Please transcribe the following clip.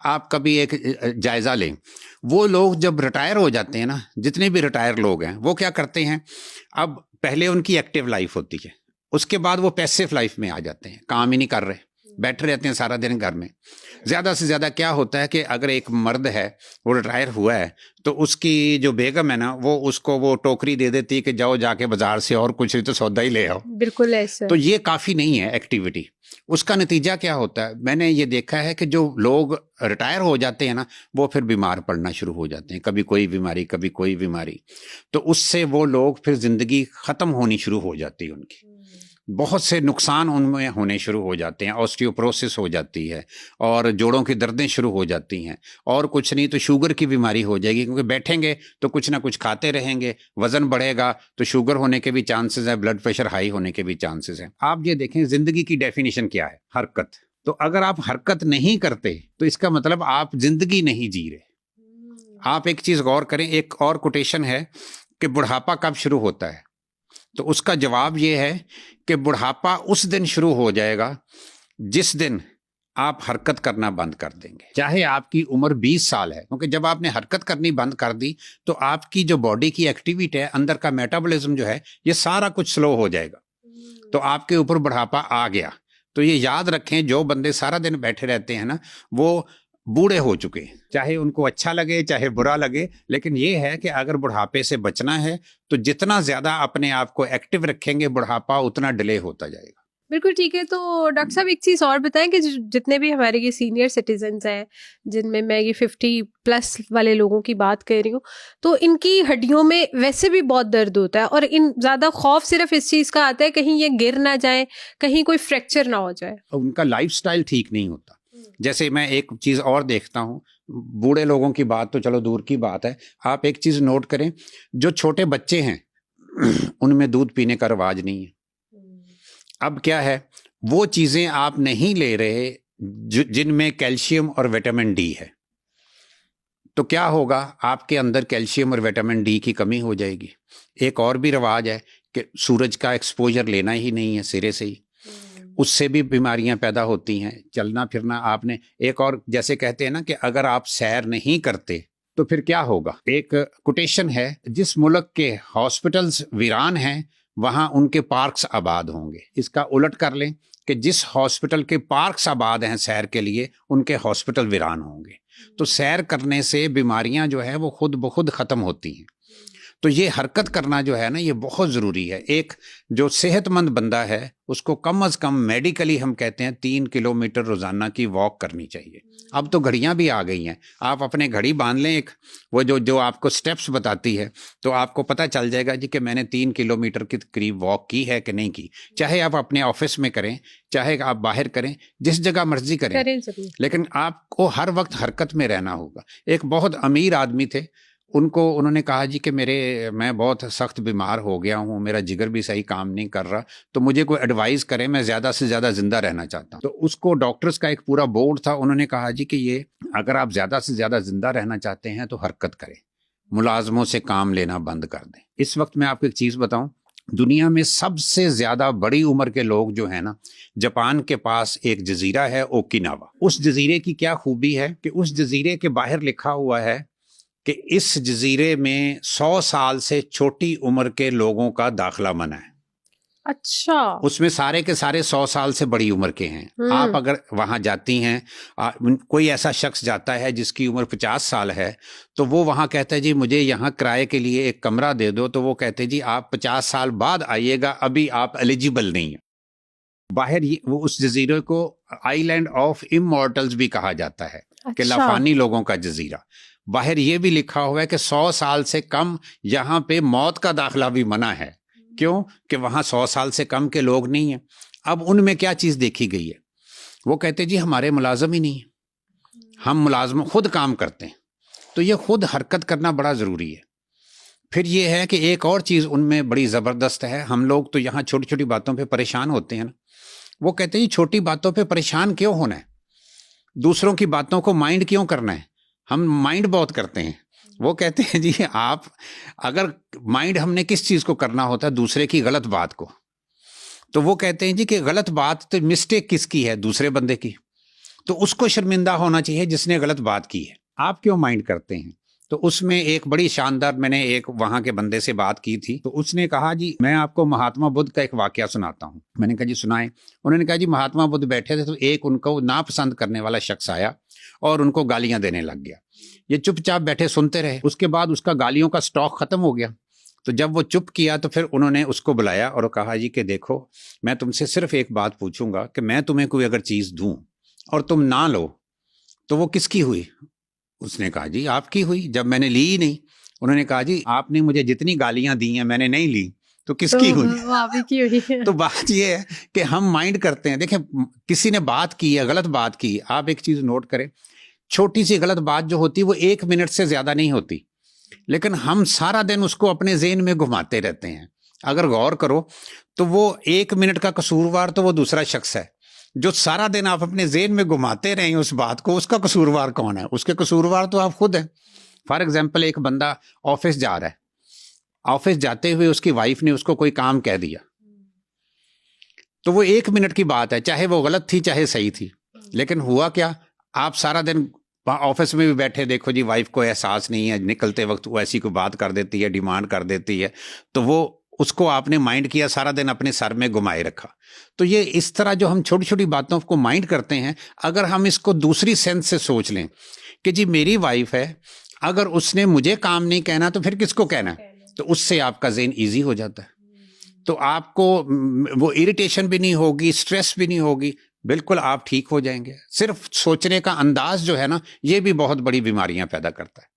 आप कभी एक जायज़ा लें, वो लोग जब रिटायर हो जाते हैं ना, जितने भी रिटायर लोग हैं, वो क्या करते हैं, अब पहले उनकी एक्टिव लाइफ होती है, उसके बाद वो पैसिव लाइफ में आ जाते हैं, काम ही नहीं कर रहे, बैठे रहते हैं सारा दिन घर में। ज़्यादा से ज़्यादा क्या होता है कि अगर एक मर्द है, वो रिटायर हुआ है, तो उसकी जो बेगम है ना, वो उसको वो टोकरी दे देती है कि जाओ जाके बाजार से और कुछ नहीं तो सौदा ही ले आओ। बिल्कुल ऐसा। तो ये काफ़ी नहीं है एक्टिविटी। उसका नतीजा क्या होता है, मैंने ये देखा है कि जो लोग रिटायर हो जाते हैं ना, वो फिर बीमार पड़ना शुरू हो जाते हैं, कभी कोई बीमारी कभी कोई बीमारी। तो उससे वो लोग फिर ज़िंदगी ख़त्म होनी शुरू हो जाती है उनकी, बहुत से नुकसान उनमें होने शुरू हो जाते हैं, ऑस्टियोपोरोसिस हो जाती है और जोड़ों की दर्दें शुरू हो जाती हैं, और कुछ नहीं तो शुगर की बीमारी हो जाएगी, क्योंकि बैठेंगे तो कुछ ना कुछ खाते रहेंगे, वजन बढ़ेगा तो शुगर होने के भी चांसेस है, ब्लड प्रेशर हाई होने के भी चांसेस हैं। आप ये देखें, जिंदगी की डेफिनेशन क्या है, हरकत। तो अगर आप हरकत नहीं करते तो इसका मतलब आप जिंदगी नहीं जी रहे। आप एक चीज गौर करें, एक और कोटेशन है कि बुढ़ापा कब शुरू होता है, तो उसका जवाब ये है कि बुढ़ापा उस दिन शुरू हो जाएगा जिस दिन आप हरकत करना बंद कर देंगे, चाहे आपकी उम्र 20 साल है, क्योंकि जब आपने हरकत करनी बंद कर दी तो आपकी जो बॉडी की एक्टिविटी है, अंदर का मेटाबॉलिज्म जो है, ये सारा कुछ स्लो हो जाएगा, तो आपके ऊपर बुढ़ापा आ गया। तो ये याद रखें, जो बंदे सारा दिन बैठे रहते हैं ना, वो बूढ़े हो चुके हैं, चाहे उनको अच्छा लगे चाहे बुरा लगे, लेकिन ये है कि अगर बुढ़ापे से बचना है तो जितना ज्यादा अपने आप को एक्टिव रखेंगे, बुढ़ापा उतना डिले होता जाएगा। बिल्कुल ठीक है। तो डॉक्टर साहब एक चीज़ और बताएं कि जितने भी हमारे ये सीनियर सिटीजन्स हैं, जिनमें मैं ये 50+ वाले लोगों की बात कर रही हूँ, तो इनकी हड्डियों में वैसे भी बहुत दर्द होता है, और इन ज़्यादा खौफ सिर्फ इस चीज़ का आता है कहीं ये गिर ना जाए, कहीं कोई फ्रैक्चर ना हो जाए। उनका लाइफस्टाइल ठीक नहीं होता। जैसे मैं एक चीज और देखता हूँ, बूढ़े लोगों की बात तो चलो दूर की बात है, आप एक चीज नोट करें, जो छोटे बच्चे हैं उनमें दूध पीने का रिवाज नहीं है। अब क्या है, वो चीजें आप नहीं ले रहे जिनमें कैल्शियम और विटामिन डी है, तो क्या होगा, आपके अंदर कैल्शियम और विटामिन डी की कमी हो जाएगी। एक और भी रिवाज है कि सूरज का एक्सपोजर लेना ही नहीं है सिरे से ही, उससे भी बीमारियां पैदा होती हैं। चलना फिरना आपने, एक और जैसे कहते हैं ना कि अगर आप सैर नहीं करते तो फिर क्या होगा। एक कोटेशन है, जिस मुल्क के हॉस्पिटल्स वीरान हैं वहां उनके पार्क्स आबाद होंगे। इसका उलट कर लें कि जिस हॉस्पिटल के पार्क्स आबाद हैं सैर के लिए, उनके हॉस्पिटल वीरान होंगे। तो सैर करने से बीमारियां जो है वो खुद ब खुद खत्म होती हैं। तो ये हरकत करना जो है ना, ये बहुत ज़रूरी है। एक जो सेहतमंद बंदा है उसको कम से कम मेडिकली हम कहते हैं 3 किलोमीटर रोज़ाना की वॉक करनी चाहिए। अब तो घड़ियां भी आ गई हैं, आप अपने घड़ी बांध लें एक, वो जो आपको स्टेप्स बताती है, तो आपको पता चल जाएगा जी कि मैंने 3 किलोमीटर के करीब वॉक की है कि नहीं की। चाहे आप अपने ऑफिस में करें, चाहे आप बाहर करें, जिस जगह मर्जी करें, लेकिन आपको हर वक्त हरकत में रहना होगा। एक बहुत अमीर आदमी थे, उन्होंने कहा जी कि मैं बहुत सख्त बीमार हो गया हूँ, मेरा जिगर भी सही काम नहीं कर रहा, तो मुझे कोई एडवाइस करें, मैं ज़्यादा से ज़्यादा ज़िंदा रहना चाहता हूँ। तो उसको डॉक्टर्स का एक पूरा बोर्ड था, उन्होंने कहा जी कि ये अगर आप ज़्यादा से ज़्यादा ज़िंदा रहना चाहते हैं तो हरकत करें, मुलाजमों से काम लेना बंद कर दें। इस वक्त मैं आपको एक चीज़ बताऊँ, दुनिया में सबसे ज़्यादा बड़ी उम्र के लोग जो है ना, जापान के पास एक जजीरा है ओकिनावा। उस जजीरे की क्या खूबी है कि उस जजीरे के बाहर लिखा हुआ है कि इस जजीरे में 100 साल से छोटी उम्र के लोगों का दाखिला मना है। अच्छा। उसमें सारे के सारे 100 साल से बड़ी उम्र के हैं। आप अगर वहां जाती हैं, कोई ऐसा शख्स जाता है जिसकी उम्र 50 साल है, तो वो वहां कहता है जी मुझे यहाँ किराए के लिए एक कमरा दे दो, तो वो कहते हैं जी आप 50 साल बाद आइएगा, अभी आप एलिजिबल नहीं है। बाहर वो उस जजीरे को आइलैंड ऑफ इमॉर्टल्स भी कहा जाता है। अच्छा। कि लाफानी लोगों का जजीरा। बाहर ये भी लिखा हुआ है कि 100 साल से कम यहाँ पे मौत का दाखिला भी मना है। क्यों? कि वहाँ 100 साल से कम के लोग नहीं हैं। अब उनमें क्या चीज़ देखी गई है, वो कहते जी हमारे मुलाजम ही नहीं है, हम मुलाजम खुद काम करते हैं। तो ये खुद हरकत करना बड़ा ज़रूरी है। फिर ये है कि एक और चीज़ उनमें बड़ी ज़बरदस्त है, हम लोग तो यहाँ छोटी छोटी बातों पे परेशान होते हैं ना, वो कहते हैं छोटी बातों पे परेशान क्यों होना है, दूसरों की बातों को माइंड क्यों करना है, हम माइंड बहुत करते हैं। वो कहते हैं जी आप अगर माइंड हमने किस चीज़ को करना होता है, दूसरे की गलत बात को, तो वो कहते हैं जी कि गलत बात तो मिस्टेक किसकी है, दूसरे बंदे की। तो उसको शर्मिंदा होना चाहिए जिसने गलत बात की है। आप क्यों माइंड करते हैं? तो उसमें एक बड़ी शानदार, मैंने एक वहां के बंदे से बात की थी, तो उसने कहा जी मैं आपको महात्मा बुद्ध का एक वाकया सुनाता हूँ। मैंने कहा जी सुनाएं। उन्होंने कहा जी महात्मा बुद्ध बैठे थे तो एक उनको नापसंद करने वाला शख्स आया और उनको गालियां देने लग गया। ये चुपचाप बैठे सुनते रहे। उसके बाद उसका गालियों का स्टॉक खत्म हो गया। तो जब वो चुप किया तो फिर उन्होंने उसको बुलाया और कहा जी कि देखो मैं तुमसे सिर्फ एक बात पूछूंगा कि मैं तुम्हें कोई अगर चीज दूं और तुम ना लो तो वो किसकी हुई? उसने कहा जी आपकी हुई, जब मैंने ली ही नहीं। उन्होंने कहा जी आपने मुझे जितनी गालियां दी हैं मैंने नहीं ली, तो किसकी हुई? वो आप ही की हुई है। तो बात ये है कि हम माइंड करते हैं। देखें, किसी ने बात की है, गलत बात की, आप एक चीज नोट करें, छोटी सी गलत बात जो होती है वो 1 मिनट से ज्यादा नहीं होती, लेकिन हम सारा दिन उसको अपने ज़हन में घुमाते रहते हैं। अगर गौर करो तो वो 1 मिनट का कसूरवार तो वो दूसरा शख्स है। जो सारा दिन आप अपने ज़हन में घुमाते रहे उस बात को, उसका कसूरवार कौन है? उसके कसूरवार तो आप खुद हैं। फॉर एग्जाम्पल, एक बंदा ऑफिस जा रहा है, ऑफिस जाते हुए उसकी वाइफ ने उसको कोई काम कह दिया, तो वो 1 मिनट की बात है, चाहे वो गलत थी चाहे सही थी, लेकिन हुआ क्या, आप सारा दिन ऑफिस में भी बैठे, देखो जी वाइफ को एहसास नहीं है, निकलते वक्त वो ऐसी कोई बात कर देती है, डिमांड कर देती है, तो वो उसको आपने माइंड किया, सारा दिन अपने सर में घुमाए रखा। तो ये इस तरह जो हम छोटी छोटी बातों को माइंड करते हैं, अगर हम इसको दूसरी सेंस से सोच लें कि जी मेरी वाइफ है, अगर उसने मुझे काम नहीं कहना तो फिर किसको कहना है, तो उससे आपका ज़हन ईजी हो जाता है। तो आपको वो इरिटेशन भी नहीं होगी, स्ट्रेस भी नहीं होगी, बिल्कुल आप ठीक हो जाएंगे। सिर्फ सोचने का अंदाज जो है ना, ये भी बहुत बड़ी बीमारियां पैदा करता है।